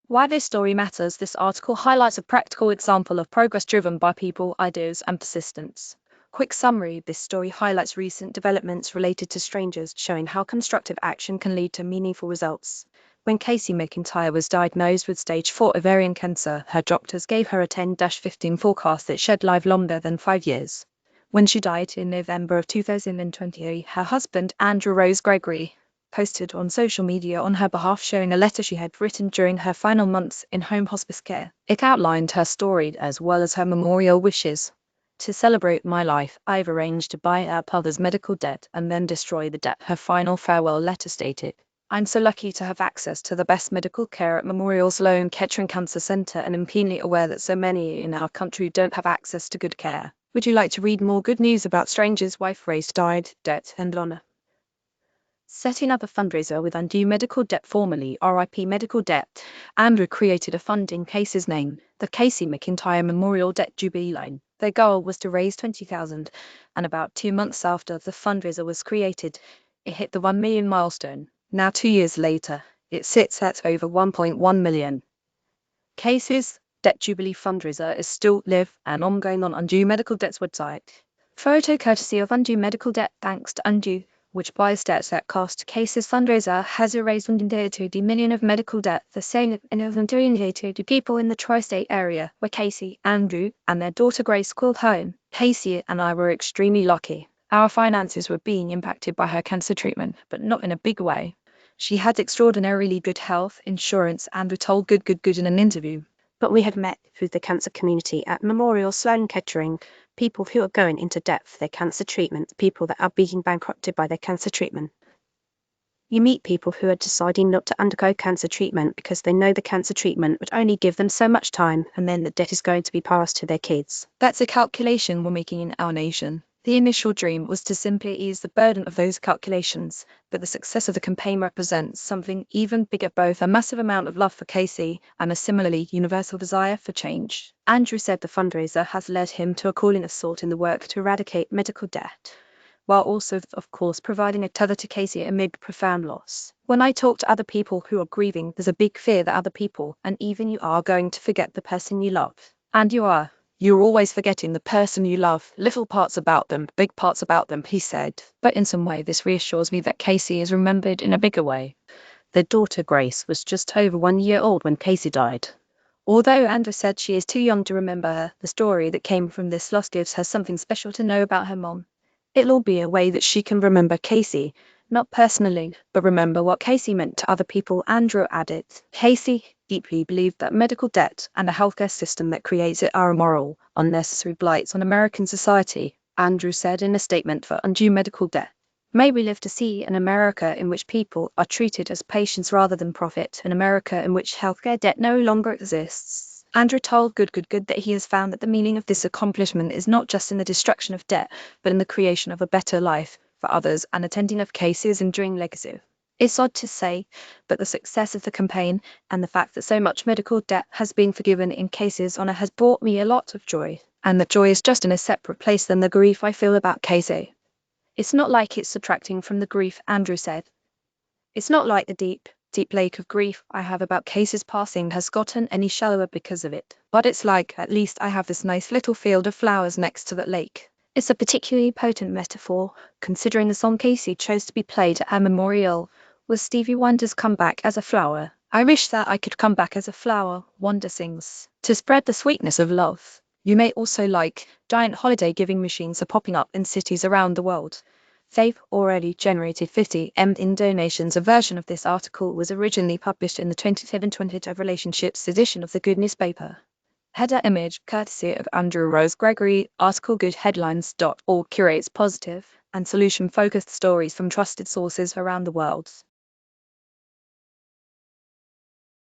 Why this story matters. This article highlights a practical example of progress driven by people, ideas, and persistence. Quick summary. This story highlights recent developments related to strangers, showing how constructive action can lead to meaningful results. When Casey McIntyre was diagnosed with stage 4 ovarian cancer, her doctors gave her a 10-15 forecast that shed life longer than 5 years. When she died in November of 2023, her husband, Andrew Rose Gregory, posted on social media on her behalf, showing a letter she had written during her final months in home hospice care. It outlined her story as well as her memorial wishes. To celebrate my life, I've arranged to buy up others' medical debt and then destroy the debt, her final farewell letter stated. I'm so lucky to have access to the best medical care at Memorial Sloan Kettering Cancer Center, and am keenly aware that so many in our country don't have access to good care. Would you like to read more good news about strangers' wife raised died, debt and honor? Setting up a fundraiser with undue medical debt, formerly RIP medical debt, Andrew created a fund in Casey's name, the Casey McIntyre Memorial Debt Jubilee Line. Their goal was to raise $20,000, and about 2 months after the fundraiser was created, it hit the 1 million milestone. Now 2 years later, it sits at over 1.1 million. Casey's Debt Jubilee fundraiser is still live and ongoing on Undue Medical Debt's website. Photo courtesy of Undue Medical Debt. Thanks to Undue, which buys debts at cost. Casey's fundraiser has erased $1 million of medical debt, the same to people in the tri-state area, where Casey, Andrew, and their daughter Grace called home. Casey and I were extremely lucky. Our finances were being impacted by her cancer treatment, but not in a big way. She had extraordinarily good health insurance, and we told good in an interview. But we had met with the cancer community at Memorial Sloan Kettering, people who are going into debt for their cancer treatment, people that are being bankrupted by their cancer treatment. You meet people who are deciding not to undergo cancer treatment because they know the cancer treatment would only give them so much time, and then the debt is going to be passed to their kids. That's a calculation we're making in our nation. The initial dream was to simply ease the burden of those calculations, but the success of the campaign represents something even bigger, both a massive amount of love for Casey and a similarly universal desire for change. Andrew said the fundraiser has led him to a calling of salt in the work to eradicate medical debt, while also, of course, providing a tether to Casey amid profound loss. When I talk to other people who are grieving, there's a big fear that other people, and even you, are going to forget the person you love. And you are. You're always forgetting the person you love, little parts about them, big parts about them, he said. But in some way, this reassures me that Casey is remembered in a bigger way. Their daughter Grace was just over 1 year old when Casey died. Although Andrew said she is too young to remember her, the story that came from this loss gives her something special to know about her mom. It'll be a way that she can remember Casey, not personally, but remember what Casey meant to other people. Andrew added. Casey deeply believed that medical debt and a healthcare system that creates it are immoral, unnecessary blights on American society, Andrew said in a statement for Undue Medical Debt. May we live to see an America in which people are treated as patients rather than profit, an America in which healthcare debt no longer exists. Andrew told good that he has found that the meaning of this accomplishment is not just in the destruction of debt, but in the creation of a better life for others and attending of Casey's enduring legacy. It's odd to say, but the success of the campaign and the fact that so much medical debt has been forgiven in Casey's honor has brought me a lot of joy, and that joy is just in a separate place than the grief I feel about Casey. It's not like it's subtracting from the grief, Andrew said. It's not like the deep lake of grief I have about Casey's passing has gotten any shallower because of it, but it's like, at least I have this nice little field of flowers next to that lake. It's a particularly potent metaphor, considering the song Casey chose to be played at her memorial was Stevie Wonder's Come Back as a Flower. I wish that I could come back as a flower, Wonder sings, to spread the sweetness of love. You may also like giant holiday giving machines are popping up in cities around the world. They've already generated 50 M in donations. A version of this article was originally published in the 2017-20 Relationships edition of the Good newspaper. Header image courtesy of Andrew Rose Gregory. Article goodheadlines.org curates positive and solution-focused stories from trusted sources around the world.